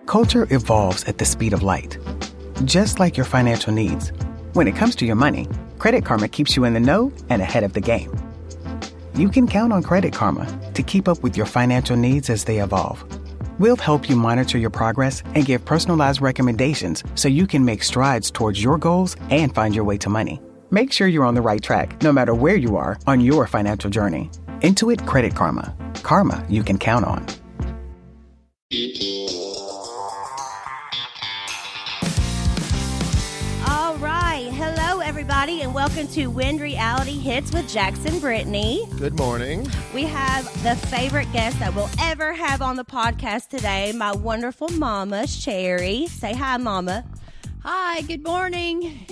Culture evolves at the speed of light, just like your financial needs. When it comes to your money, Credit Karma keeps you in the know and ahead of the game. You can count on Credit Karma to keep up with your financial needs as they evolve. We'll help you monitor your progress and give personalized recommendations so you can make strides towards your goals and find your way to money. Make sure you're on the right track, no matter where you are on your financial journey. Intuit Credit Karma. Karma you can count on. All right. Hello, everybody, and welcome to When Reality Hits with Jax and Brittany. Good morning. We have the favorite guest that we'll ever have on the podcast today, my wonderful mama, Sherri. Say hi, mama. Hi, good morning.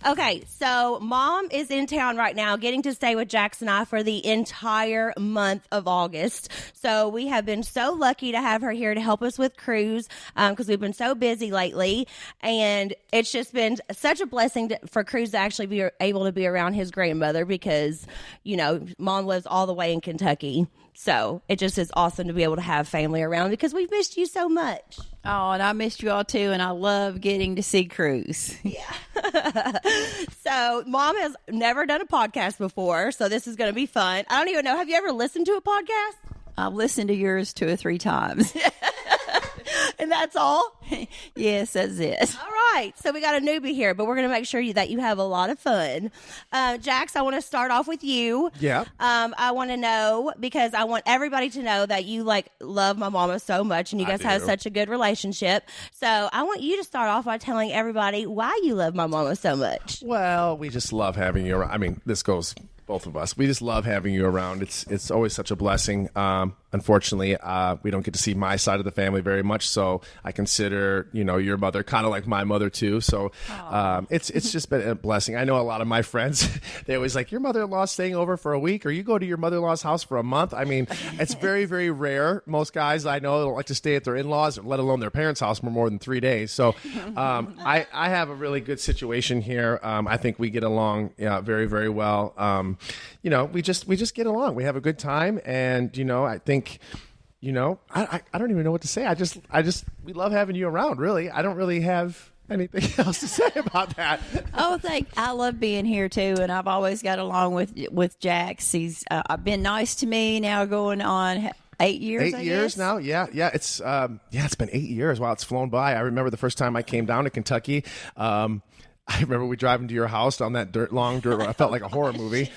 Okay, so Mom is in town right now, getting to stay with Jax and I for the entire month of August. So we have been so lucky to have her here to help us with cruise because we've been so busy lately. And it's just been such a blessing for Cruz to actually be able to be around his grandmother because, you know, Mom lives all the way in Kentucky. So it just is awesome to be able to have family around because we've missed you so much. Oh, and I missed you all too, and I love getting to see Cruz. Yeah. So Mom has never done a podcast before, so this is going to be fun. I don't even know. Have you ever listened to a podcast? I've listened to yours 2 or 3 times. And that's all? Yes, that's it. All right. So we got a newbie here, but we're going to make sure that you have a lot of fun. Jax, I want to start off with you. Yeah. I want to know, because I want everybody to know that you love my mama so much and you guys have such a good relationship. So I want you to start off by telling everybody why you love my mama so much. Well, we just love having you around. I mean, this goes both of us. We just love having you around. It's always such a blessing. Unfortunately, we don't get to see my side of the family very much, so I consider, your mother kind of like my mother too. So it's just been a blessing. I know a lot of my friends, they always like, your mother-in-law's staying over for a week, or you go to your mother-in-law's house for a month. I mean, it's very, very rare. Most guys I know don't like to stay at their in-laws, let alone their parents' house, for more than 3 days. So I have a really good situation here. I think we get along very, very well. We just get along. We have a good time, and I think, I don't even know what to say. We love having you around, really. I don't really have anything else to say about that. I love being here too, and I've always got along with Jax. He's been nice to me now going on 8 years. 8 years now. Yeah. It's been 8 years. Wow, it's flown by. I remember the first time I came down to Kentucky. I remember we driving to your house on that long dirt road. I felt like a horror movie.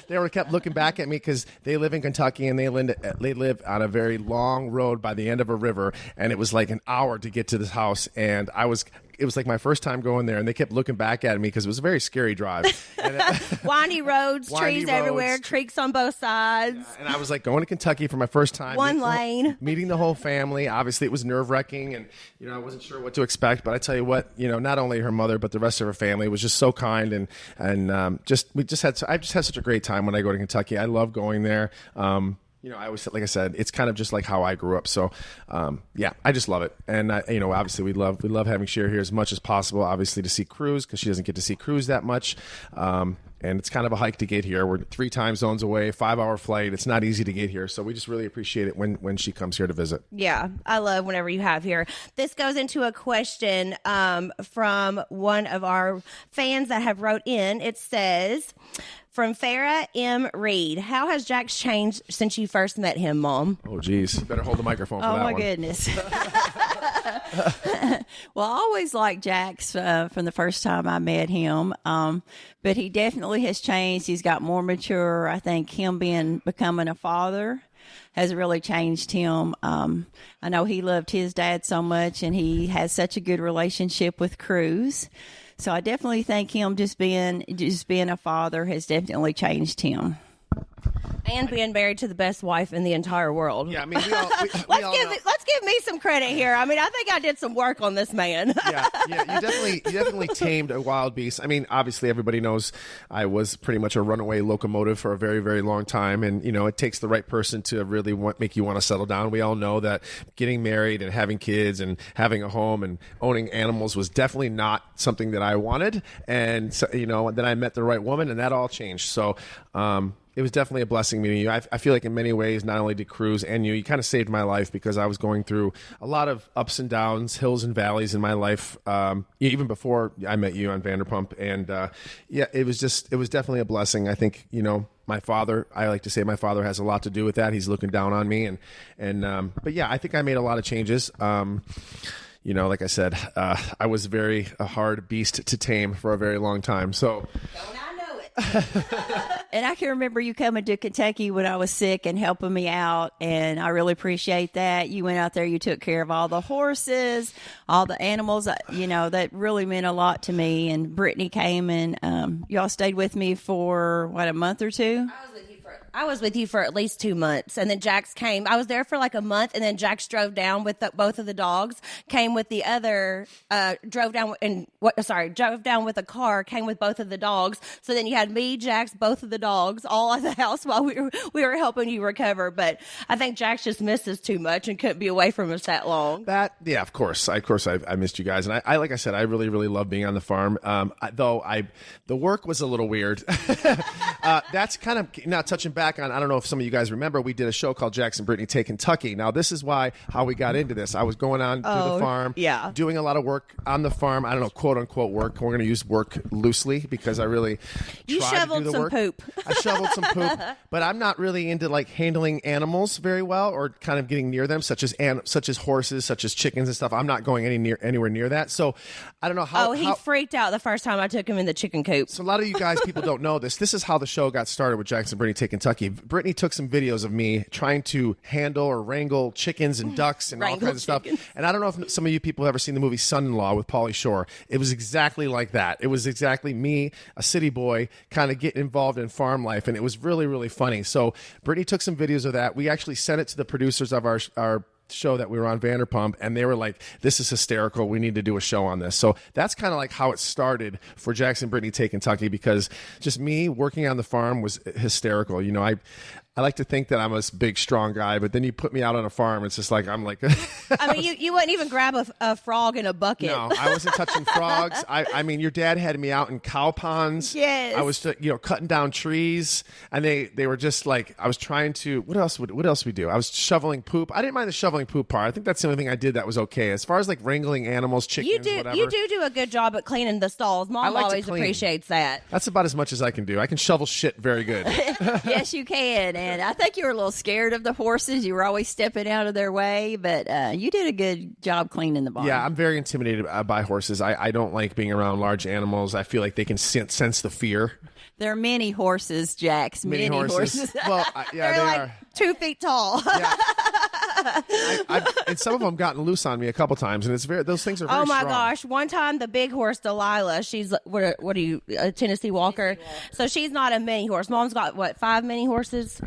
They kept looking back at me because they live in Kentucky and they live on a very long road by the end of a river, and it was like an hour to get to this house, and it was like my first time going there, and they kept looking back at me because it was a very scary drive. Windy roads, trees everywhere, creeks on both sides. Yeah, and I was like going to Kentucky for my first time. One lane. Meeting the whole family. Obviously, it was nerve-wracking, and I wasn't sure what to expect. But I tell you what, not only her mother, but the rest of her family was just so kind, and I just had such a great time when I go to Kentucky. I love going there. I always, like I said, it's kind of just like how I grew up. So, I just love it. And, obviously we love having Sherri here as much as possible, obviously to see Cruz, because she doesn't get to see Cruz that much. And it's kind of a hike to get here. We're 3 time zones away, 5-hour flight. It's not easy to get here. So we just really appreciate it when she comes here to visit. Yeah, I love whenever you have here. This goes into a question from one of our fans that have wrote in. It says, from Farah M. Reed, how has Jax changed since you first met him, Mom? Oh, geez. You better hold the microphone for that one. Oh, my goodness. Well, I always liked Jax from the first time I met him, but he definitely has changed. He's got more mature. I think him becoming a father has really changed him. I know he loved his dad so much, and he has such a good relationship with Cruz. So I definitely think him just being a father has definitely changed him. And being married to the best wife in the entire world. Yeah, I mean, let's give me some credit here. I mean, I think I did some work on this man. yeah, you definitely tamed a wild beast. I mean, obviously everybody knows I was pretty much a runaway locomotive for a very, very long time, and it takes the right person to really make you want to settle down. We all know that getting married and having kids and having a home and owning animals was definitely not something that I wanted, and so, then I met the right woman, and that all changed. So. It was definitely a blessing meeting you. I feel like in many ways, not only did Cruz and you kind of saved my life because I was going through a lot of ups and downs, hills and valleys in my life, even before I met you on Vanderpump. And it was definitely a blessing. I think, my father, I like to say my father has a lot to do with that. He's looking down on me. But yeah, I think I made a lot of changes. Like I said, I was a hard beast to tame for a very long time. So. Don't I know it? And I can remember you coming to Kentucky when I was sick and helping me out, and I really appreciate that. You went out there, you took care of all the horses, all the animals, that really meant a lot to me. And Brittany came and y'all stayed with me for, a month or two? I was with you for at least 2 months, and then Jax came. I was there for like a month, and then Jax drove down with both of the dogs. Came with the other, drove down with a car. Came with both of the dogs. So then you had me, Jax, both of the dogs, all at the house while we were helping you recover. But I think Jax just missed us too much and couldn't be away from us that long. Of course, I missed you guys, and I like I said, I really, really love being on the farm. The work was a little weird. That's kind of now touching back on, I don't know if some of you guys remember, we did a show called JAX Brittany Take Kentucky. Now, this is how we got into this. I was going on to the farm, doing a lot of work on the farm. I don't know, quote unquote work. We're going to use work loosely because I really tried to do the work. Poop. I shoveled some poop, but I'm not really into like handling animals very well or kind of getting near them, such as horses, such as chickens and stuff. I'm not going anywhere near that. So I don't know how. Oh, he freaked out the first time I took him in the chicken coop. So a lot of you guys, people don't know this. This is how the show got started with JAX Brittany Take Kentucky. Brittany took some videos of me trying to handle or wrangle chickens and ducks and all kinds of stuff. And I don't know if some of you people have ever seen the movie Son-in-Law with Pauly Shore. It was exactly like that. It was exactly me, a city boy, kind of getting involved in farm life. And it was really, really funny. So Brittany took some videos of that. We actually sent it to the producers of our show that we were on, Vanderpump, and they were like, this is hysterical, we need to do a show on this. So that's kind of like how it started for JAX Brittany Take Kentucky, because just me working on the farm was hysterical. I like to think that I'm a big, strong guy, but then you put me out on a farm, it's just like, I'm like... I mean, you wouldn't even grab a frog in a bucket. No, I wasn't touching frogs. I mean, your dad had me out in cow ponds. Yes. I was, cutting down trees, and they were just like, I was trying to... What else we do? I was shoveling poop. I didn't mind the shoveling poop part. I think that's the only thing I did that was okay. As far as like wrangling animals, chickens, whatever. You do a good job at cleaning the stalls. Mom always appreciates that. That's about as much as I can do. I can shovel shit very good. Yes, you can. And I think you were a little scared of the horses. You were always stepping out of their way, but you did a good job cleaning the barn. Yeah, I'm very intimidated by horses. I don't like being around large animals. I feel like they can sense the fear. There are many horses, Jax. Many horses. Well, yeah, they like are 2 feet tall. Yeah. And some of them gotten loose on me a couple times, and those things are very Oh my strong. gosh! One time, the big horse Delilah, she's what are you, a Tennessee Walker? So she's not a mini horse. Mom's got 5 mini horses?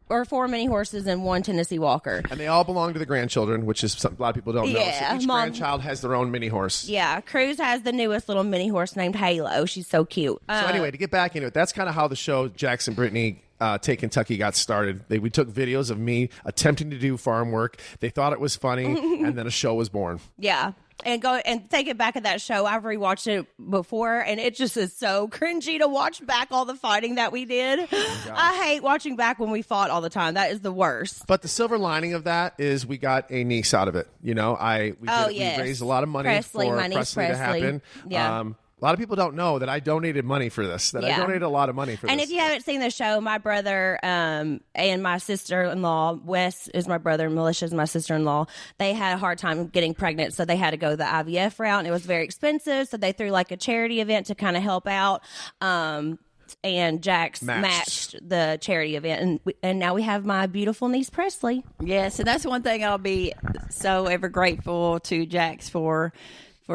Or 4 mini horses and 1 Tennessee Walker. And they all belong to the grandchildren, which is a lot of people don't know. Yeah, So each grandchild has their own mini horse. Yeah, Cruz has the newest little mini horse named Halo. She's so cute. So anyway, to get back into it, that's kind of how the show JAX Brittany Take Kentucky got started. We took videos of me attempting to do farm work. They thought it was funny, and then a show was born. Yeah. And go and thinking back at that show, I've rewatched it before, and it just is so cringy to watch back all the fighting that we did. I hate watching back when we fought all the time. That is the worst. But the silver lining of that is we got a niece out of it. We raised a lot of money for Presley to happen. Yeah. A lot of people don't know that I donated money for this, I donated a lot of money for this. And if you haven't seen the show, my brother and my sister-in-law, Wes is my brother and Melissa is my sister-in-law, they had a hard time getting pregnant, so they had to go the IVF route, and it was very expensive, so they threw like a charity event to kind of help out. And Jax matched the charity event, and now we have my beautiful niece Presley. Yes, and that's one thing I'll be so ever grateful to Jax for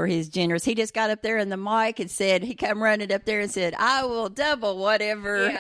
his generous. He just got up there in the mic and said, he come running up there and said, I will double whatever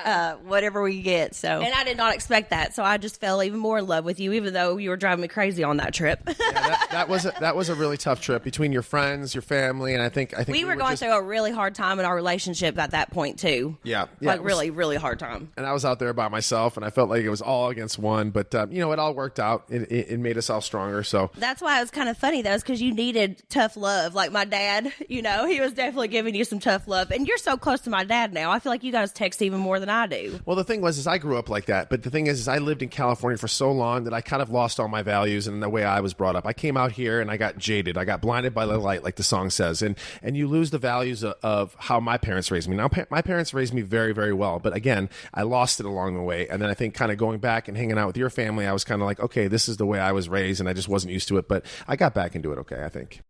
we get. So, and I did not expect that, so I just fell even more in love with you, even though you were driving me crazy on that trip. Yeah, that was a really tough trip between your friends, your family, and I think we were going through a really hard time in our relationship at that point too. Yeah, really, really hard time. And I was out there by myself, and I felt like it was all against one. But it all worked out. It made us all stronger. So that's why it was kind of funny though, is because you needed tough love. like my dad. You know, he was definitely giving you some tough love. And you're so close to my dad now. I feel like you guys text even more than I do. Well, the thing was, is I grew up like that. But the thing is I lived in California for so long that I kind of lost all my values and the way I was brought up. I came out here and I got jaded. I got blinded by the light, like the song says. And you lose the values of how my parents raised me. Now, my parents raised me very, very well. But again, I lost it along the way. And then I think kind of going back and hanging out with your family, I was kind of like, okay, this is the way I was raised, and I just wasn't used to it. But I got back into it okay, I think.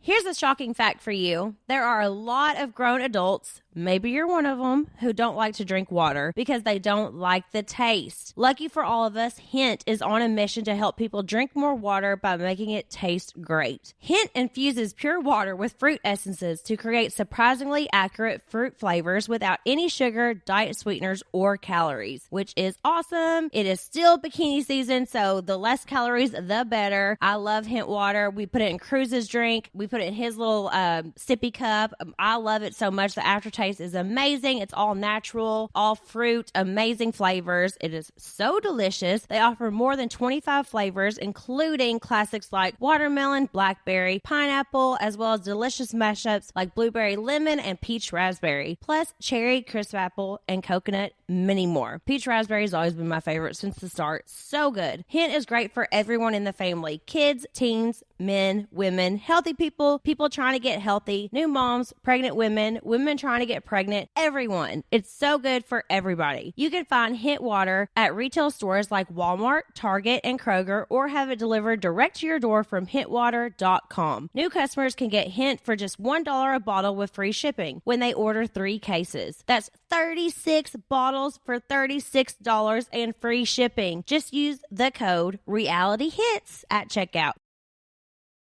Here's a shocking fact for you. There are a lot of grown adults, maybe you're one of them, who don't like to drink water because they don't like the taste. Lucky for all of us, Hint is on a mission to help people drink more water by making it taste great. Hint infuses pure water with fruit essences to create surprisingly accurate fruit flavors without any sugar, diet sweeteners, or calories, which is awesome. It is still bikini season, so the less calories, the better. I love Hint water. We put it in Cruz's drink. We put it in his little sippy cup. I love it so much. The aftertaste is amazing. It's all natural, all fruit, amazing flavors. It is so delicious. They offer more than 25 flavors, including classics like watermelon, blackberry, pineapple, as well as delicious mashups like blueberry lemon and peach raspberry, plus cherry, crisp apple, and coconut, many more. Peach raspberry has always been my favorite since the start. So good. Hint is great for everyone in the family. Kids, teens, men, women, healthy people, people trying to get healthy, new moms, pregnant women, women trying to get pregnant, everyone. It's so good for everybody. You can find Hint water at retail stores like Walmart, Target, and Kroger, or have it delivered direct to your door from hintwater.com. New customers can get Hint for just $1 a bottle with free shipping when they order 3 cases. That's 36 bottles for $36 and free shipping. Just use the code REALITYHITS at checkout.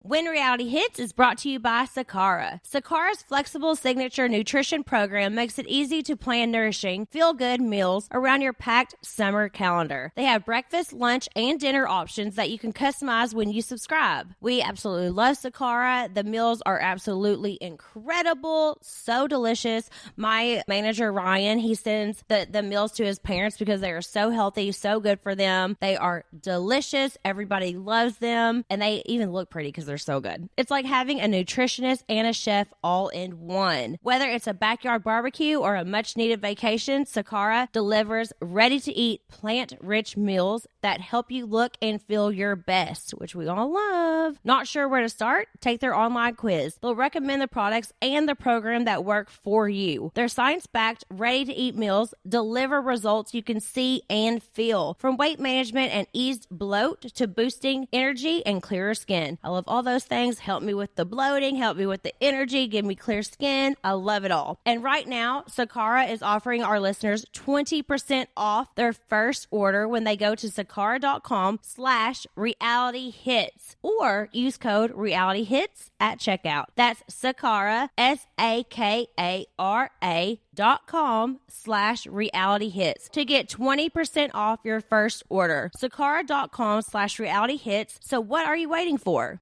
When Reality Hits is brought to you by Sakara. Sakara's flexible signature nutrition program makes it easy to plan nourishing, feel-good meals around your packed summer calendar. They have breakfast, lunch, and dinner options that you can customize when you subscribe. We absolutely love Sakara. The meals are absolutely incredible, so delicious. My manager, Ryan, he sends the meals to his parents because they are so healthy, so good for them. They are delicious. Everybody loves them, and they even look pretty because they're so good. It's like having a nutritionist and a chef all in one. Whether it's a backyard barbecue or a much needed vacation, Sakara delivers ready-to-eat plant-rich meals that help you look and feel your best, which we all love. Not sure where to start? Take their online quiz. They'll recommend the products and the program that work for you. Their science-backed, ready-to-eat meals deliver results you can see and feel, from weight management and eased bloat to boosting energy and clearer skin. I love all those things. Help me with the bloating, help me with the energy, give me clear skin. I love it all. And right now, Sakara is offering our listeners 20% off their first order when they go to sakara.com/realityhits or use code realityhits at checkout. That's Sakara, SAKARA.com/realityhits to get 20% off your first order. Sakara.com/realityhits. So what are you waiting for?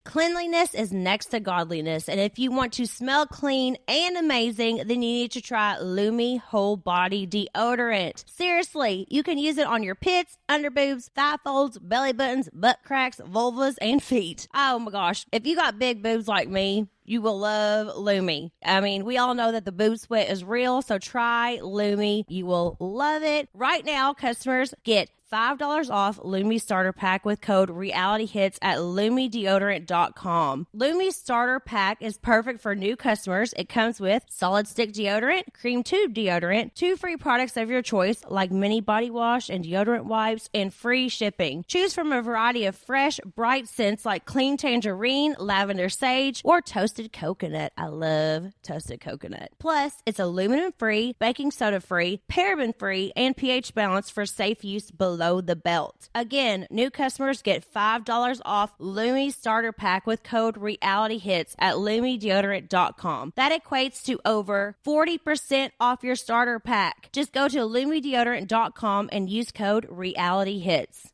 Cleanliness is next to godliness, and if you want to smell clean and amazing, then you need to try Lumi Whole Body Deodorant. Seriously, you can use it on your pits, underboobs, thigh folds, belly buttons, butt cracks, vulvas, and feet. Oh my gosh, if you got big boobs like me, you will love Lumi. I mean, we all know that the boob sweat is real, so try Lumi. You will love it. Right now, customers get $5 off Lumi Starter Pack with code REALITYHITS at LumiDeodorant.com. Lumi Starter Pack is perfect for new customers. It comes with solid stick deodorant, cream tube deodorant, 2 free products of your choice like mini body wash and deodorant wipes, and free shipping. Choose from a variety of fresh, bright scents like clean tangerine, lavender sage, or toasted coconut. I love toasted coconut. Plus, it's aluminum free, baking soda free, paraben free, and pH balanced for safe use below the belt. Again, new customers get $5 off Lumi Starter Pack with code REALITYHITS at LumiDeodorant.com. That equates to over 40% off your starter pack. Just go to LumiDeodorant.com and use code REALITYHITS.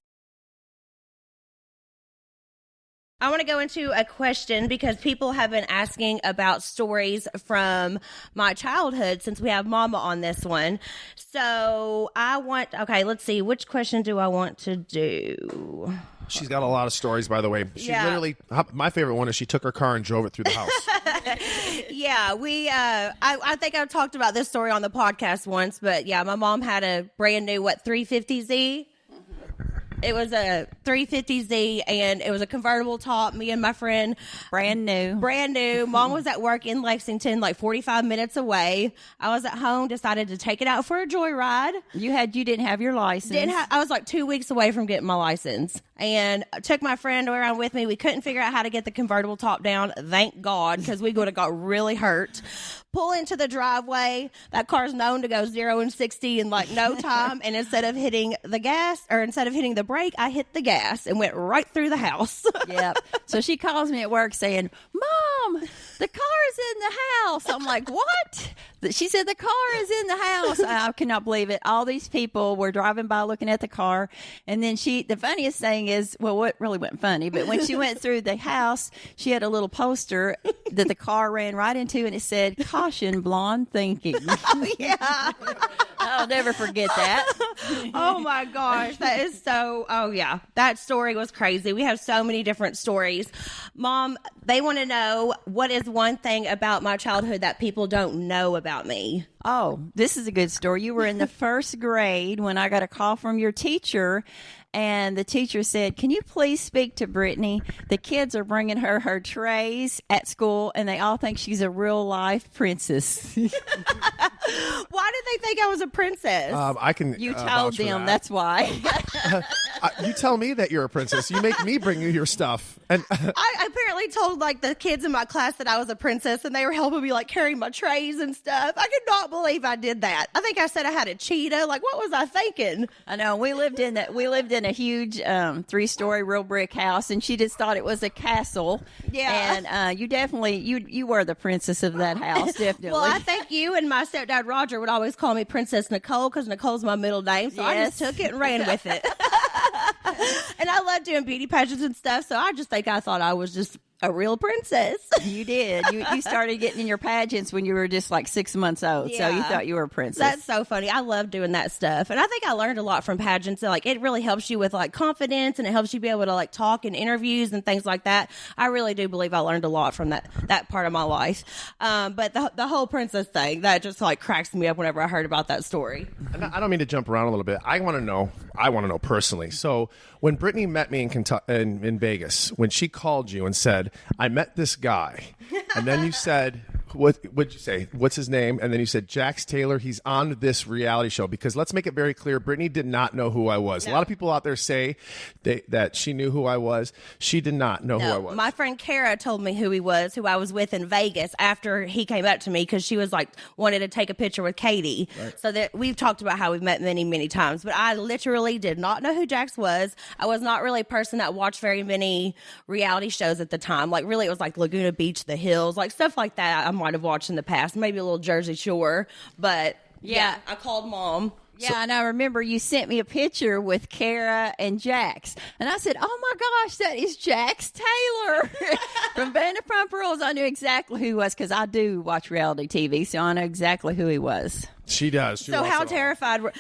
I want to go into a question because people have been asking about stories from my childhood since we have Mama on this one. So let's see. Which question do I want to do? She's got a lot of stories, by the way. She literally, my favorite one is she took her car and drove it through the house. Yeah, I think I've talked about this story on the podcast once, but yeah, my mom had a brand new, 350Z? It was a 350Z, and it was a convertible top. Me and my friend. Brand new. Mom was at work in Lexington, like 45 minutes away. I was at home, decided to take it out for a joyride. You didn't have your license. I was like 2 weeks away from getting my license, and I took my friend around with me. We couldn't figure out how to get the convertible top down. Thank God, because we would have got really hurt. Pull into the driveway. That car's known to go 0 and 60 in like no time. And instead of hitting the brake, I hit the gas and went right through the house. Yep. So she calls me at work saying, "Mom, the car is in the house." I'm like, "What?" She said, "The car is in the house." I cannot believe it. All these people were driving by looking at the car. And then the funniest thing is, well, what really wasn't funny, but when she went through the house, she had a little poster that the car ran right into, and it said, "Caution, blonde thinking." Oh, yeah. I'll never forget that. Oh, my gosh. That is so, oh, yeah. That story was crazy. We have so many different stories. Mom, they want to know, what is one thing about my childhood that people don't know about me? Oh, this is a good story. You were in the first grade when I got a call from your teacher, and the teacher said, "Can you please speak to Brittany? The kids are bringing her trays at school, and they all think she's a real-life princess." Why did they think I was a princess? You told them, that's why. You tell me that you're a princess. You make me bring you your stuff. And I apparently told like the kids in my class that I was a princess, and they were helping me like carry my trays and stuff. I could not believe I did that. I think I said I had a cheetah. Like, what was I thinking? I know we lived in a huge 3-story real brick house, and she just thought it was a castle. Yeah, and you definitely you were the princess of that house, definitely. Well, I think you and my stepdad Roger would always call me Princess Nicole because Nicole's my middle name, so I just took it and ran with it. And I love doing beauty pageants and stuff, so I thought I was just a real princess. You did. You started getting in your pageants when you were just like 6 months old, so you thought you were a princess. That's so funny. I love doing that stuff, and I think I learned a lot from pageants. So, like, it really helps you with like confidence, and it helps you be able to like talk in interviews and things like that. I really do believe I learned a lot from that part of my life. But the whole princess thing, that just like cracks me up whenever I heard about that story. And I don't mean to jump around a little bit. I want to know personally. So when Brittany met me in Vegas, when she called you and said, "I met this guy," and then you said, what'd you say? What's his name? And then you said, "Jax Taylor, he's on this reality show." Because let's make it very clear, Brittany did not know who I was. No. A lot of people out there say that she knew who I was. She did not know who I was. My friend Kara told me who he was, who I was with in Vegas after he came up to me, because she was like, wanted to take a picture with Katie. Right. So that we've talked about how we've met many, many times, but I literally did not know who Jax was. I was not really a person that watched very many reality shows at the time. Like, really, it was like Laguna Beach, The Hills, like stuff like that I might have watched in the past, maybe a little Jersey Shore, but yeah, I called Mom. Yeah, and I remember you sent me a picture with Kara and Jax, and I said, "Oh my gosh, that is Jax Taylor from Vanderpump Rules." I knew exactly who he was because I do watch reality TV, so I know exactly who he was. She does. So how terrified were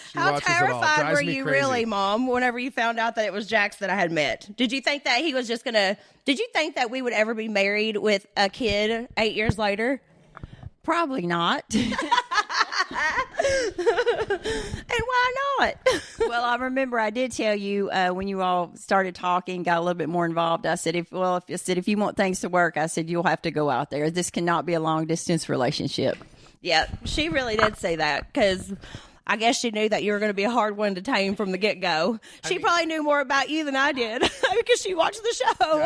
you really, Mom, whenever you found out that it was Jax that I had met? Did you think that he was just gonna? Did you think that we would ever be married with a kid 8 years later? Probably not. And why not? Well, I remember I did tell you when you all started talking, got a little bit more involved. I said, if you want things to work, I said, you'll have to go out there. This cannot be a long distance relationship. Yeah, she really did say that, because I guess she knew that you were going to be a hard one to tame from the get-go. She probably knew more about you than I did because she watched the show.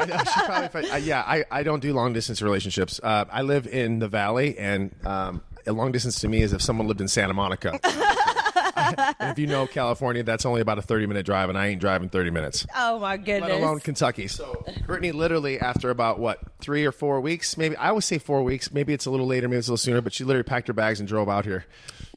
I don't do long-distance relationships. I live in the Valley, and a long distance to me is if someone lived in Santa Monica. And if you know California, that's only about a 30-minute drive, and I ain't driving 30 minutes. Oh, my goodness. Let alone Kentucky. So Brittany literally, after about, 3 or 4 weeks, maybe, I always say 4 weeks. Maybe it's a little later, maybe it's a little sooner, but she literally packed her bags and drove out here.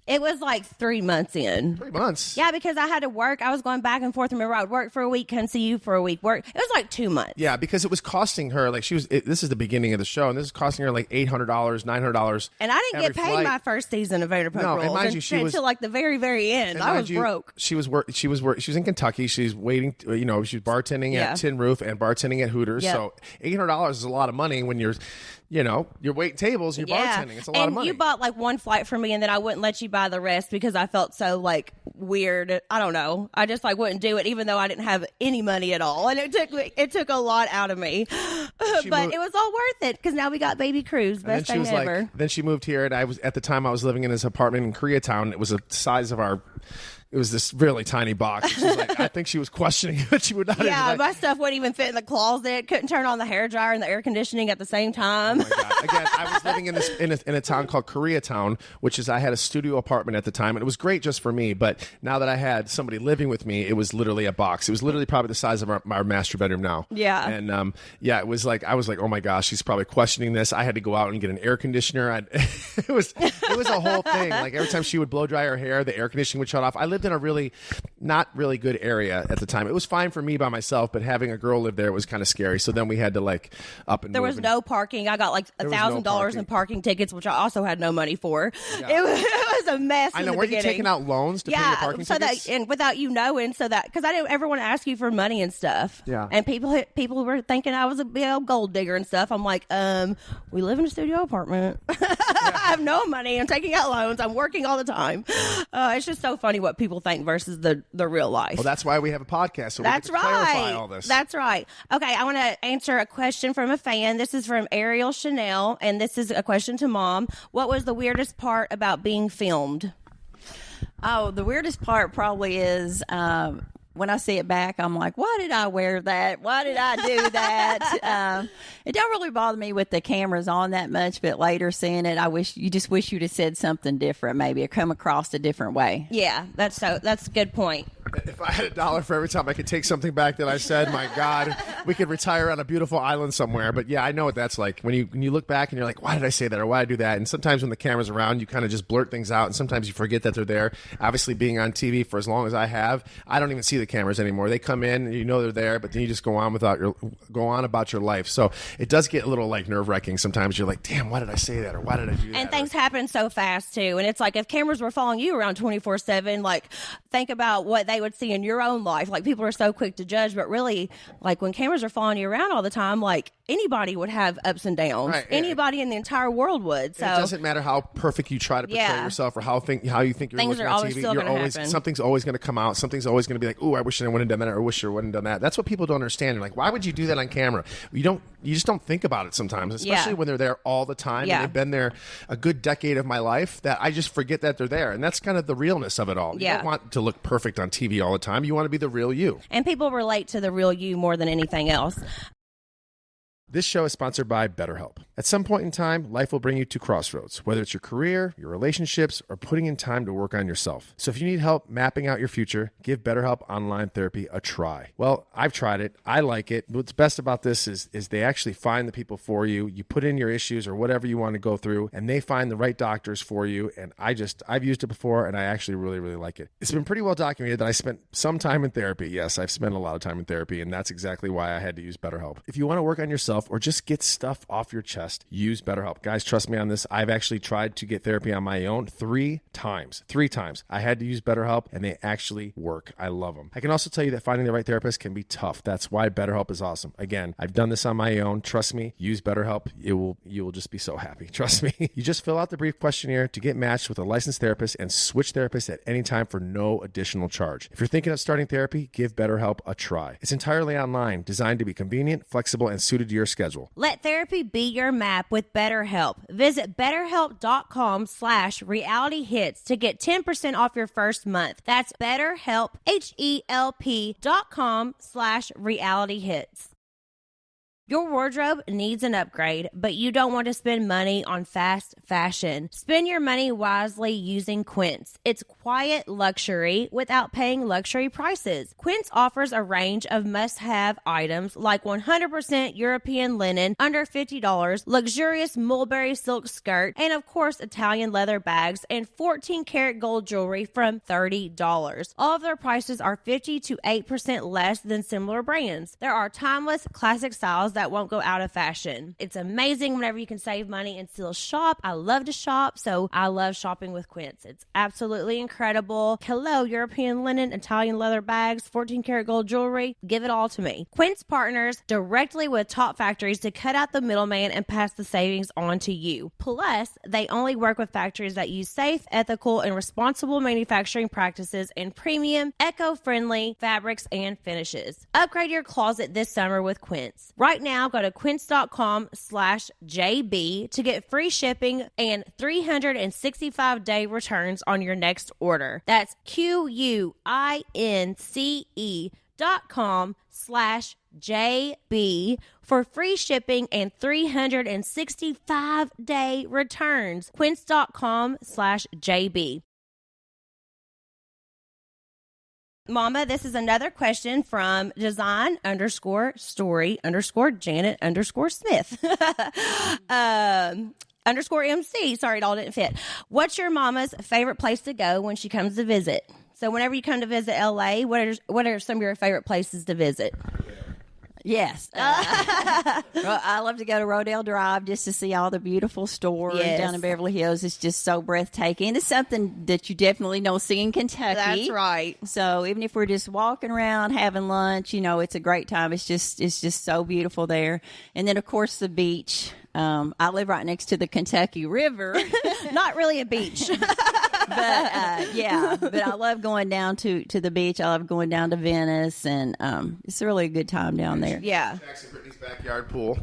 It was like 3 months in. 3 months? Yeah, because I had to work. I was going back and forth. Remember, I would work for a week, come see you for a week. Work. It was like 2 months. Yeah, because it was costing her, like, this is the beginning of the show, and this is costing her like $800, $900. And I didn't get paid my first season of Vanderpump Rules. And mind you, she was until like the very, very end. I was broke. She was in Kentucky. She's waiting, she was bartending at Tin Roof and bartending at Hooters. Yep. So $800 is a lot of money when you're waiting tables and you're bartending. It's a lot of money. And you bought like one flight for me, and then I wouldn't let you buy the rest because I felt so like weird. I don't know. I just like wouldn't do it, even though I didn't have any money at all, and it took a lot out of me. But it was all worth it because now we got baby cruise. Best thing ever. Then she moved here, and I was living in this apartment in Koreatown. It was the size of it was this really tiny box. She was like, I think she was questioning that she would not. Yeah, my stuff wouldn't even fit in the closet. Couldn't turn on the hairdryer and the air conditioning at the same time. Oh my God. Again, I was living in a town called Koreatown, I had a studio apartment at the time, and it was great just for me. But now that I had somebody living with me, it was literally a box. It was literally probably the size of our master bedroom now. Yeah. And it was like, I was like, oh my gosh, she's probably questioning this. I had to go out and get an air conditioner. It was a whole thing. Like every time she would blow dry her hair, the air conditioning would shut off. I lived in a not really good area at the time. It was fine for me by myself, but having a girl live there was kind of scary. So then we had to like up and there move. Was no parking. I got like $1,000 in parking tickets, which I also had no money for. Yeah. It was a mess. I know. Were you taking out loans to pay your parking tickets? And without you knowing, because I didn't ever want to ask you for money and stuff. Yeah. And people were thinking I was a big old gold digger and stuff. I'm like, we live in a studio apartment. I have no money. I'm taking out loans. I'm working all the time. It's just so funny what people think versus the real life. Well, that's why we have a podcast. So we can clarify all this. That's right. Okay, I want to answer a question from a fan. This is from Ariel Chanel, and this is a question to Mom. What was the weirdest part about being filmed? Oh, the weirdest part probably is when I see it back, I'm like, why did I wear that? Why did I do that? It don't really bother me with the cameras on that much, but later seeing it, you just wish you'd have said something different, maybe, or come across a different way. Yeah, that's a good point. If I had $1 for every time I could take something back that I said, my God, we could retire on a beautiful island somewhere. But yeah, I know what that's like. When you look back and you're like, why did I say that or why did I do that? And sometimes when the camera's around, you kind of just blurt things out, and sometimes you forget that they're there. Obviously, being on TV for as long as I have, I don't even see the cameras anymore. They come in, and you know they're there, but then you just go on about your life. So it does get a little like nerve-wracking sometimes. You're like, damn, why did I say that or why did I do that? And things happen so fast too. And it's like if cameras were following you around 24/7, like think about what they would see in your own life. Like people are so quick to judge, but really, like when cameras are following you around all the time, like anybody would have ups and downs. Right. Anybody in the entire world would. So it doesn't matter how perfect you try to portray yourself or how you think you're things looking are on always TV. Still You're always happen. Something's always going to come out. Something's always going to be like, "Ooh, I wish I wouldn't have done that," or "I wish I wouldn't have done that." That's what people don't understand. They're like, "Why would you do that on camera?" You just don't think about it sometimes, especially when they're there all the time. Yeah. And they've been there a good decade of my life. That I just forget that they're there, and that's kind of the realness of it all. You don't want to look perfect on TV all the time. You want to be the real you. And people relate to the real you more than anything else. This show is sponsored by BetterHelp. At some point in time, life will bring you to crossroads, whether it's your career, your relationships, or putting in time to work on yourself. So if you need help mapping out your future, give BetterHelp Online Therapy a try. Well, I've tried it. I like it. What's best about this is they actually find the people for you. You put in your issues or whatever you want to go through, and they find the right doctors for you. And I've used it before, and I actually really, really like it. It's been pretty well documented that I spent some time in therapy. Yes, I've spent a lot of time in therapy, and that's exactly why I had to use BetterHelp. If you want to work on yourself or just get stuff off your chest, use BetterHelp. Guys, trust me on this. I've actually tried to get therapy on my own 3 times. 3 times. I had to use BetterHelp, and they actually work. I love them. I can also tell you that finding the right therapist can be tough. That's why BetterHelp is awesome. Again, I've done this on my own. Trust me, use BetterHelp. You will just be so happy. Trust me. You just fill out the brief questionnaire to get matched with a licensed therapist and switch therapists at any time for no additional charge. If you're thinking of starting therapy, give BetterHelp a try. It's entirely online, designed to be convenient, flexible, and suited to your schedule. Let therapy be your map with BetterHelp. Visit BetterHelp.com/realityhits to get 10% off your first month. That's BetterHelp, HELP.com/realityhits. Your wardrobe needs an upgrade, but you don't want to spend money on fast fashion. Spend your money wisely using Quince. It's quiet luxury without paying luxury prices. Quince offers a range of must-have items like 100% European linen under $50, luxurious mulberry silk skirt, and of course Italian leather bags and 14-karat gold jewelry from $30. All of their prices are 50 to 8% less than similar brands. There are timeless classic styles that won't go out of fashion. It's amazing whenever you can save money and still shop. I love to shop, so I love shopping with Quince. It's absolutely incredible. Hello, European linen, Italian leather bags, 14-karat gold jewelry. Give it all to me. Quince partners directly with top factories to cut out the middleman and pass the savings on to you. Plus, they only work with factories that use safe, ethical, and responsible manufacturing practices and premium, eco-friendly fabrics and finishes. Upgrade your closet this summer with Quince. Right now, go to quince.com/JB to get free shipping and 365-day returns on your next order. That's QUINCE.com/JB for free shipping and 365-day returns. Quince.com/JB. Mama, this is another question from design_story_Janet_Smith. _MC. Sorry, it all didn't fit. What's your mama's favorite place to go when she comes to visit? So whenever you come to visit LA, what are some of your favorite places to visit? Yes. I love to go to Rodale Drive just to see all the beautiful stores down in Beverly Hills. It's just so breathtaking. It's something that you definitely don't see in Kentucky. That's right. So even if we're just walking around having lunch, it's a great time. It's just so beautiful there. And then, of course, the beach. I live right next to the Kentucky River. Not really a beach. But I love going down to the beach. I love going down to Venice, and it's really a good time down there. Yeah. Jax Brittany's backyard pool.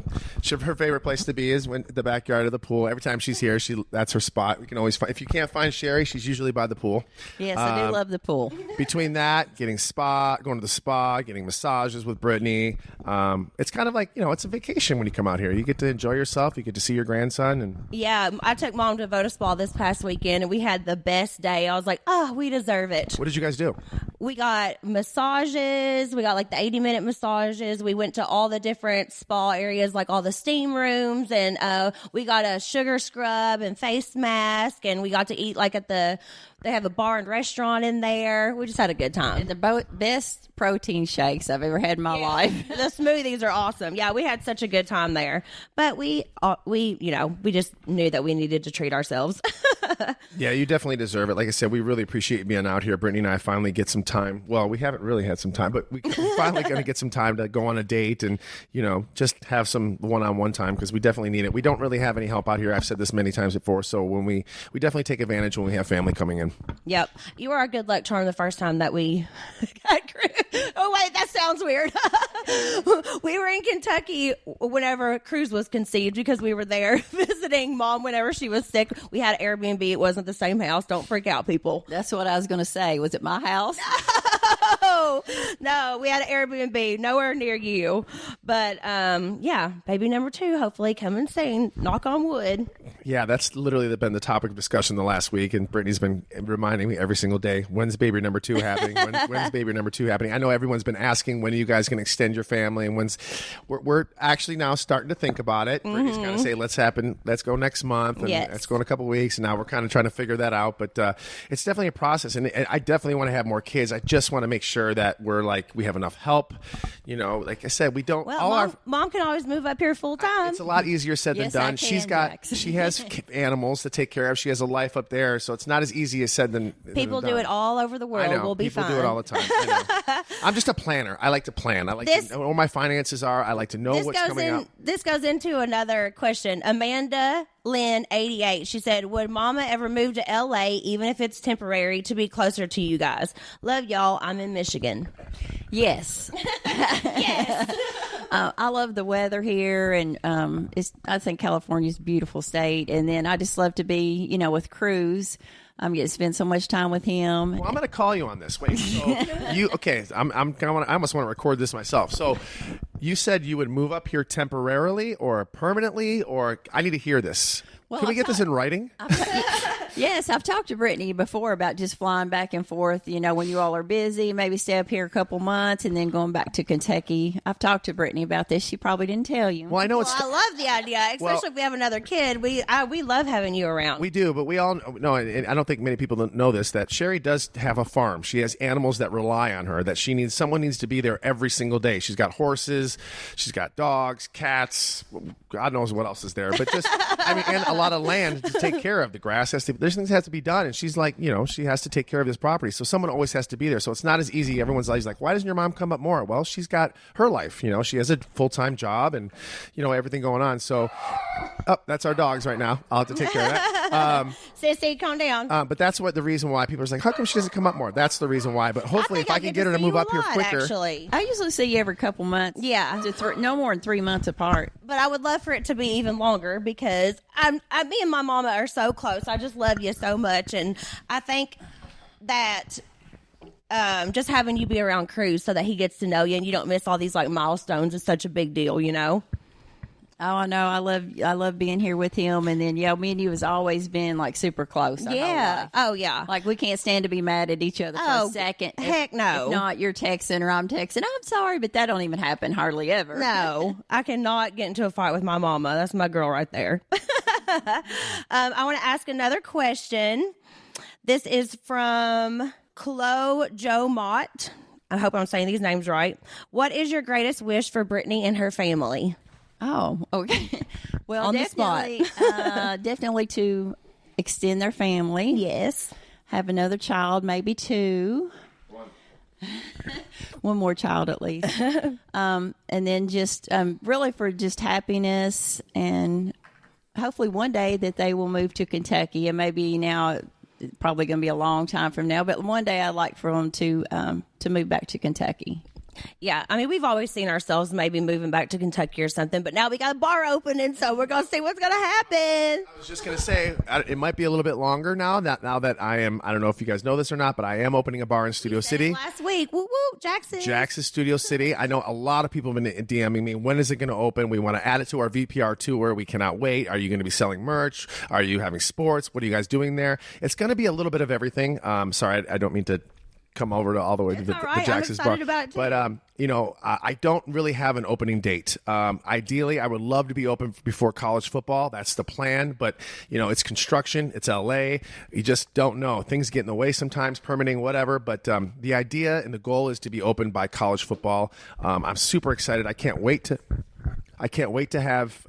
Her favorite place to be is the backyard of the pool. Every time she's here, that's her spot. We can always find. If you can't find Sherri, she's usually by the pool. Yes, I do love the pool. Between that, going to the spa, getting massages with Brittany, it's kind of like it's a vacation when you come out here. You get to enjoy yourself. You get to see your grandson, and I took Mom to Voda Spa this past weekend, and we had the best day. I was like, oh, we deserve it. What did you guys do? We got massages. We got like the 80-minute massages. We went to all the different spa areas, like all the steam rooms, and we got a sugar scrub and face mask, and we got to eat like they have a bar and restaurant in there. We just had a good time. And the best protein shakes I've ever had in my life. The smoothies are awesome. Yeah, we had such a good time there. But we just knew that we needed to treat ourselves. Yeah, you definitely deserve it. Like I said, we really appreciate you being out here. Brittany and I finally get some time. Well, we haven't really had some time, but we're finally going to get some time to go on a date and, just have some one-on-one time, because we definitely need it. We don't really have any help out here. I've said this many times before. So when we definitely take advantage when we have family coming in. Yep. You were our good luck charm the first time that we got Oh, wait, that sounds weird. We were in Kentucky whenever Cruz was conceived, because we were there visiting Mom whenever she was sick. We had Airbnb. It wasn't the same house. Don't freak out, people. That's what I was going to say. Was it my house? No, we had an Airbnb nowhere near you. But, baby number 2, hopefully coming soon. Knock on wood. Yeah, that's literally been the topic of discussion the last week, and Brittany's been reminding me every single day, when's baby number 2 happening? When's baby number 2 happening? I know everyone's been asking, when are you guys going to extend your family? And we're actually now starting to think about it. Mm-hmm. Brittany's kind of say, let's go next month, and let's go in a couple of weeks, and now we're kind of trying to figure that out. But it's definitely a process, and I definitely want to have more kids. I just want to make sure that we have enough help. Like I said, we don't. Well, Mom can always move up here full time. It's a lot easier said than done. She has animals to take care of. She has a life up there, so it's not as easy as said than people done. do it all over the world. I know. We'll be people fine. do it all the time. I know. I'm just a planner. I like to plan. I like to know what my finances are. I like to know what's coming up. This goes into another question. Amanda Lynn 88. She said, "Would Mama ever move to LA, even if it's temporary, to be closer to you guys? Love y'all. I'm in Michigan." Yes. Yes. I love the weather here, and I think California's a beautiful state. And then I just love to be, with Cruz. I'm getting to spend so much time with him. Well, I'm going to call you on this. Wait, so I almost want to record this myself. So You said you would move up here temporarily or permanently, or I need to hear this. Well, Can we get this in writing? Yes, I've talked to Brittany before about just flying back and forth, when you all are busy, maybe stay up here a couple months and then going back to Kentucky. I've talked to Brittany about this. She probably didn't tell you. Well, I know I love the idea, especially if we have another kid. We love having you around. We do, but we all know, and I don't think many people know this, that Sherri does have a farm. She has animals that rely on her, that someone needs to be there every single day. She's got horses, she's got dogs, cats, God knows what else is there, but just, and a lot of land to take care of. The grass there's things that have to be done, and she's like, she has to take care of this property, so someone always has to be there. So it's not as easy. Everyone's always like, why doesn't your mom come up more? Well, she's got her life. She has a full-time job and everything going on. So that's our dogs right now. I'll have to take care of that. Sissy, calm down. But that's the reason why people are like, how come she doesn't come up more? That's the reason why. But hopefully, if I can get her to move up here quicker. Actually, I usually see you every couple months. Yeah, no more than 3 months apart. But I would love for it to be even longer because me and my mama are so close. I just love you so much, and I think that just having you be around Cruz so that he gets to know you and you don't miss all these milestones is such a big deal, Oh, I know. I love being here with him, and then me and you has always been super close. Yeah. Oh yeah. We can't stand to be mad at each other for a second. Heck no. If not, you're texting or I'm texting. I'm sorry, but that don't even happen hardly ever. No, I cannot get into a fight with my mama. That's my girl right there. I want to ask another question. This is from Chloe Joe Mott. I hope I'm saying these names right. What is your greatest wish for Brittany and her family? Oh, okay. Well, On the spot. Definitely to extend their family. Yes. Have another child, maybe 2. One more child at least. And then just really for just happiness, and hopefully one day that they will move to Kentucky. And maybe now, it's probably going to be a long time from now, but one day I'd like for them to move back to Kentucky. Yeah, we've always seen ourselves maybe moving back to Kentucky or something, but now we got a bar opening, so we're going to see what's going to happen. I was just going to say, it might be a little bit longer now that I don't know if you guys know this or not, but I am opening a bar in Studio City. Last week, woo woo, Jax's Studio City. I know a lot of people have been DMing me, when is it going to open? We want to add it to our VPR tour. We cannot wait. Are you going to be selling merch? Are you having sports? What are you guys doing there? It's going to be a little bit of everything. Sorry, I don't mean to come over to all the way to the Jax's bar. About it too. But I don't really have an opening date. Ideally, I would love to be open before college football. That's the plan. But it's construction. It's LA. You just don't know. Things get in the way sometimes, permitting, whatever. But the idea and the goal is to be open by college football. I'm super excited. I can't wait to have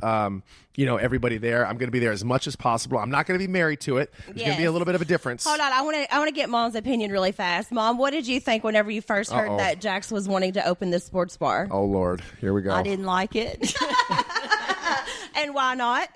everybody there. I'm going to be there as much as possible. I'm not going to be married to it. There's going to be a little bit of a difference. Hold on, I want to get Mom's opinion really fast. Mom, what did you think whenever you first heard that Jax was wanting to open this sports bar? Oh Lord, here we go. I didn't like it. And why not?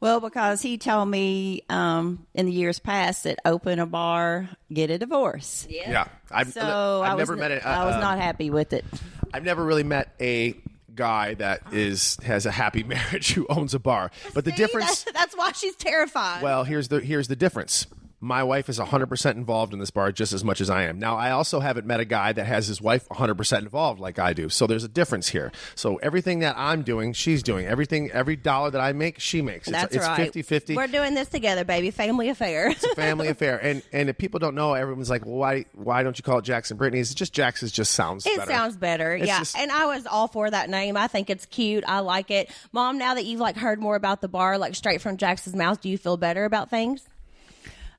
Well, because he told me in the years past that open a bar, get a divorce. Yeah. I've never met it. I was not happy with it. I've never really met a guy that has a happy marriage who owns a bar. But the difference... That's why she's terrified. Well, here's the difference. My wife is 100% involved in this bar just as much as I am. Now, I also haven't met a guy that has his wife 100% involved like I do. So there's a difference here. So everything that I'm doing, she's doing. Every dollar that I make, she makes. That's it's right. 50-50. We're doing this together, baby. Family affair. It's a family affair. And if people don't know, everyone's like, well, why don't you call it Jax and Brittany? It's just Jax just sounds better. It sounds better, yeah. And I was all for that name. I think it's cute. I like it. Mom, now that you've heard more about the bar, straight from Jax's mouth, do you feel better about things?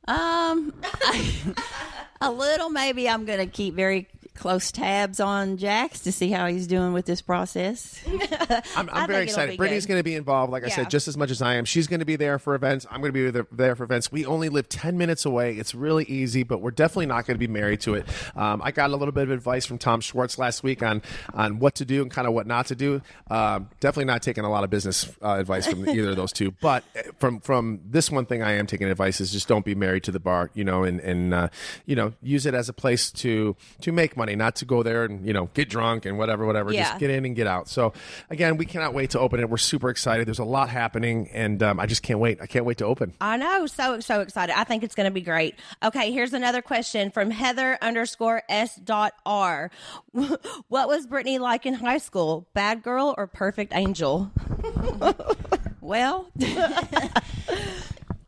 A little. Maybe I'm going to keep very close tabs on Jax to see how he's doing with this process. I'm very excited. Brittany's going to be involved, like I said, just as much as I am. She's going to be there for events. I'm going to be there for events. We only live 10 minutes away. It's really easy, but we're definitely not going to be married to it. I got a little bit of advice from Tom Schwartz last week on what to do and kind of what not to do. Definitely not taking a lot of business advice from either of those two. But from this one thing I am taking advice is just don't be married to the bar, and use it as a place to make money. money, not to go there and, get drunk and whatever. Yeah. Just get in and get out. So, again, we cannot wait to open it. We're super excited. There's a lot happening, and I just can't wait. I can't wait to open. I know. So excited. I think it's going to be great. Okay, here's another question from Heather_S.R. What was Brittany like in high school? Bad girl or perfect angel? Well,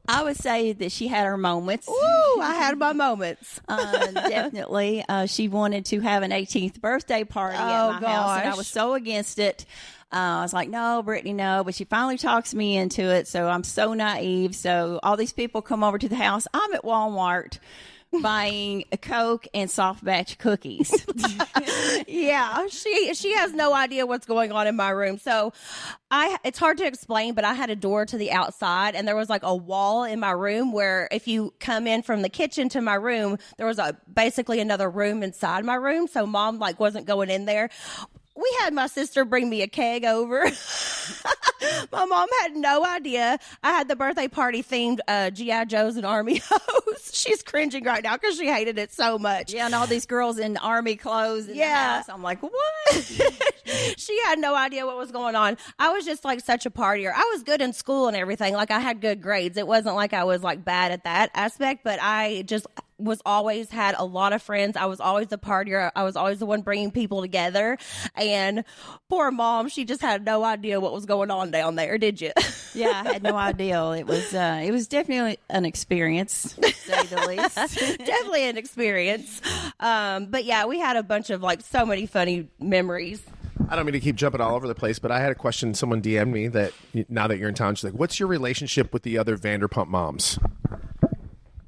I would say that she had her moments. Ooh, I had my moments. Definitely. She wanted to have an 18th birthday party at my house, and I was so against it. I was like, no, Brittany, no. But she finally talks me into it, so I'm so naive. So all these people come over to the house. I'm at Walmart buying a Coke and soft batch cookies. Yeah, she has no idea what's going on in my room. So it's hard to explain, but I had a door to the outside, and there was like a wall in my room where if you come in from the kitchen to my room, there was basically another room inside my room. So Mom wasn't going in there. We had my sister bring me a keg over. My mom had no idea. I had the birthday party themed G.I. Joes and Army hose. She's cringing right now because she hated it so much. Yeah, and all these girls in Army clothes in the house. I'm like, what? She had no idea what was going on. I was just like such a partier. I was good in school and everything. Like I had good grades. It wasn't like I was like bad at that aspect, but I just was always had a lot of friends. I was always the partier. I was always the one bringing people together. And poor Mom, she just had no idea what was going on down there. Did you? Yeah, I had no idea. It was definitely an experience, to say the least. Definitely an experience. But yeah, we had a bunch of like so many funny memories. I don't mean to keep jumping all over the place, but I had a question. Someone DM'd me that now that you're in town, she's like, what's your relationship with the other Vanderpump moms?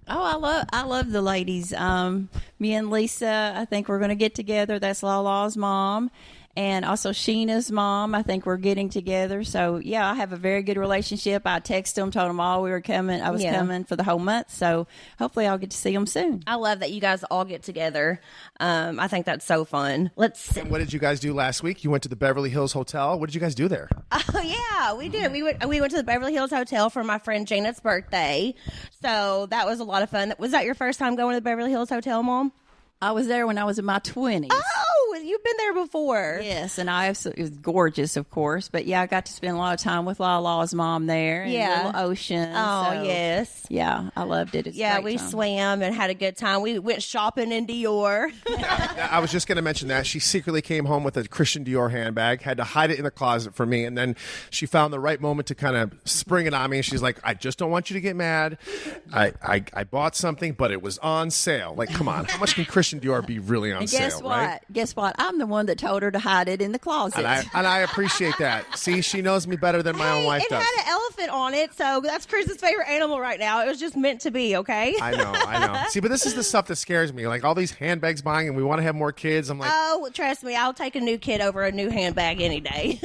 Oh, I love the ladies. Me and Lisa, I think we're going to get together. That's Lala's mom. And also Sheena's mom, I think we're getting together. So, yeah, I have a very good relationship. I texted them, told them all we were coming. I was coming for the whole month. So, hopefully I'll get to see them soon. I love that you guys all get together. I think that's so fun. Let's see. And what did you guys do last week? You went to the Beverly Hills Hotel. What did you guys do there? Oh, yeah, we did. We went to the Beverly Hills Hotel for my friend Janet's birthday. So, that was a lot of fun. Was that your first time going to the Beverly Hills Hotel, Mom? I was there when I was in my 20s. Oh, you've been there before. Yes, and it was gorgeous, of course. But, yeah, I got to spend a lot of time with Lala's mom there. And Little Ocean. Oh, so, yes. Yeah, I loved it. We swam and had a good time. We went shopping in Dior. I was just going to mention that. She secretly came home with a Christian Dior handbag, had to hide it in the closet for me, and then she found the right moment to kind of spring it on me, and she's like, I just don't want you to get mad. I bought something, but it was on sale. Like, come on. How much can Christian Dior be really on sale, right? Guess what? I'm the one that told her to hide it in the closet. And I appreciate that. See, she knows me better than my own wife does. It had an elephant on it, so that's Chris's favorite animal right now. It was just meant to be, okay? I know. See, but this is the stuff that scares me. Like all these handbags buying, and we want to have more kids. I'm like, oh, trust me, I'll take a new kid over a new handbag any day.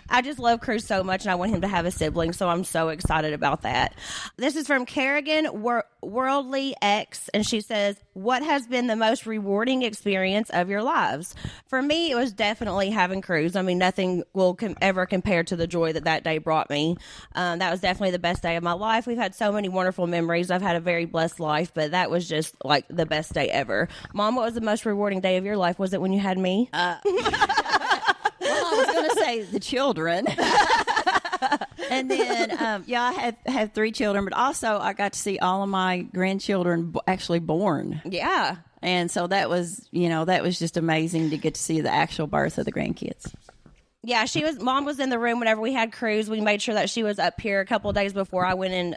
I just love Cruz so much, and I want him to have a sibling, so I'm so excited about that. This is from Kerrigan Worldly X, and she says, what has been the most rewarding experience of your lives? For me, it was definitely having Cruz. I mean, nothing will ever compare to the joy that day brought me. That was definitely the best day of my life. We've had so many wonderful memories. I've had a very blessed life, but that was just like the best day ever. Mom, what was the most rewarding day of your life? Was it when you had me? Well, I was going to say the children. And then, I have 3 children, but also I got to see all of my grandchildren actually born. Yeah. And so that was just amazing to get to see the actual birth of the grandkids. Yeah, Mom was in the room whenever we had Cruz. We made sure that she was up here a couple of days before I went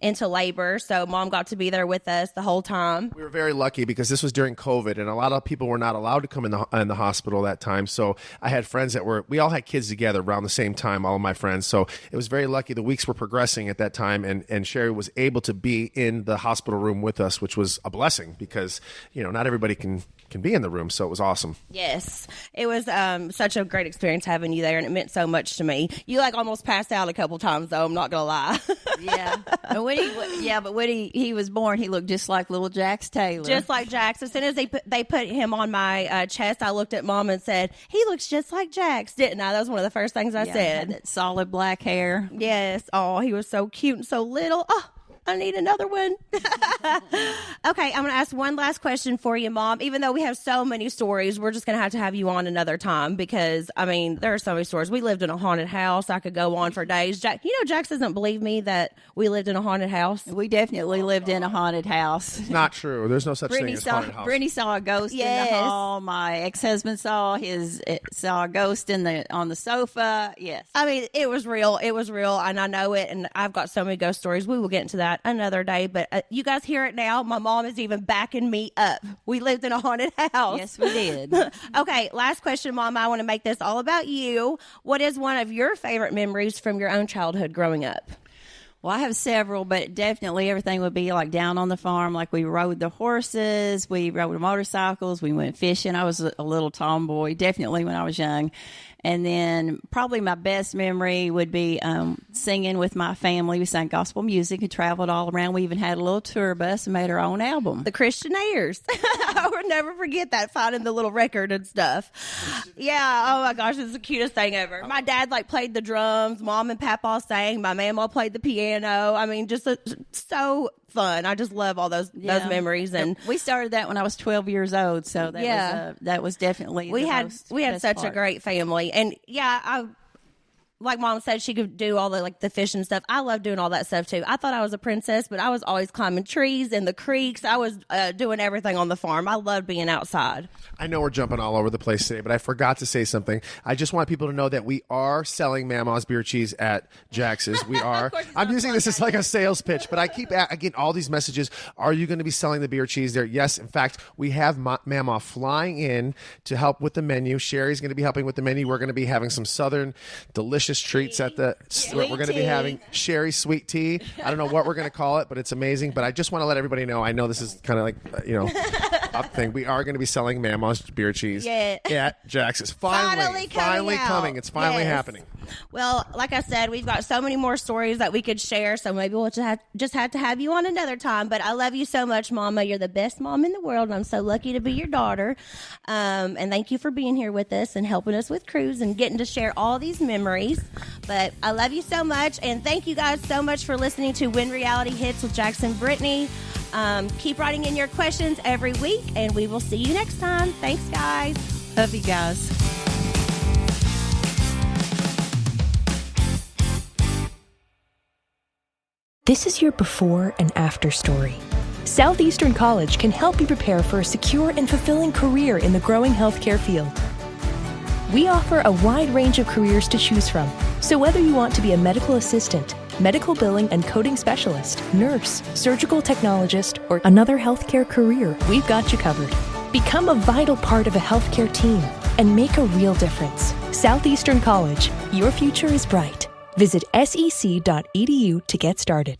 into labor. So Mom got to be there with us the whole time. We were very lucky because this was during COVID, and a lot of people were not allowed to come in the hospital that time. So I had friends we all had kids together around the same time, all of my friends. So it was very lucky. The weeks were progressing at that time, and Sherri was able to be in the hospital room with us, which was a blessing because, not everybody can be in the room. So it was awesome. Yes, it was such a great experience having you there, and it meant so much to me. You almost passed out a couple times, though. I'm not gonna lie. Yeah, and when he was born, he looked just like little Jax Taylor, just like Jax. As soon as they put him on my chest, I looked at Mom and said, "He looks just like Jax," didn't I? That was one of the first things I said. That solid black hair. Yes. Oh, he was so cute and so little. Oh. I need another one. Okay, I'm going to ask one last question for you, Mom. Even though we have so many stories, we're just going to have you on another time because, I mean, there are so many stories. We lived in a haunted house. I could go on for days. Jax doesn't believe me that we lived in a haunted house. We definitely lived in a haunted house. It's not true. There's no such thing as haunted house. Brittany saw a ghost in the hall. My ex-husband saw a ghost on the sofa. Yes. I mean, it was real. It was real, and I know it, and I've got so many ghost stories. We will get into that another day, but you guys hear it now. My mom is even backing me up. We lived in a haunted house. Yes, we did. Okay, last question, Mom. I want to make this all about you. What is one of your favorite memories from your own childhood growing up? Well, I have several, but definitely everything would be like down on the farm. Like we rode the horses, we rode the motorcycles, we went fishing. I was a little tomboy, definitely when I was young. And then probably my best memory would be singing with my family. We sang gospel music and traveled all around. We even had a little tour bus and made our own album. The Christianaires. I would never forget that, finding the little record and stuff. Yeah, oh my gosh, it's the cutest thing ever. My dad played the drums. Mom and Papa sang. My mama played the piano. I mean, just so fun. I just love all those memories. And we started that when I was 12 years old, so that was definitely we had such a great family. And like Mom said, she could do all the fish and stuff. I love doing all that stuff too. I thought I was a princess, but I was always climbing trees in the creeks. I was doing everything on the farm. I loved being outside. I know we're jumping all over the place today, but I forgot to say something. I just want people to know that we are selling Mama's beer cheese at Jax's. We are. I'm using this as like a sales pitch, but I keep getting all these messages. Are you going to be selling the beer cheese there? Yes. In fact, we have Mama flying in to help with the menu. Sherri's going to be helping with the menu. We're going to be having some southern delicious treats at the we're going to be having Sherri sweet tea. I don't know what we're going to call it, but it's amazing. But I just want to let everybody know, I know this is kind of like up thing. We are going to be selling Mama's beer cheese at Jax's. Finally coming. It's finally happening. Well, like I said, we've got so many more stories that we could share, so maybe we'll just have to have you on another time. But I love you so much, Mama. You're the best mom in the world, and I'm so lucky to be your daughter. And thank you for being here with us and helping us with Cruise and getting to share all these memories. But I love you so much, and thank you guys so much for listening to When Reality Hits with Jax and Brittany. Keep writing in your questions every week, and we will see you next time. Thanks, guys. Love you guys. This is your before and after story. Southeastern College can help you prepare for a secure and fulfilling career in the growing healthcare field. We offer a wide range of careers to choose from, so whether you want to be a medical assistant, medical billing and coding specialist, nurse, surgical technologist, or another healthcare career, we've got you covered. Become a vital part of a healthcare team and make a real difference. Southeastern College, your future is bright. Visit sec.edu to get started.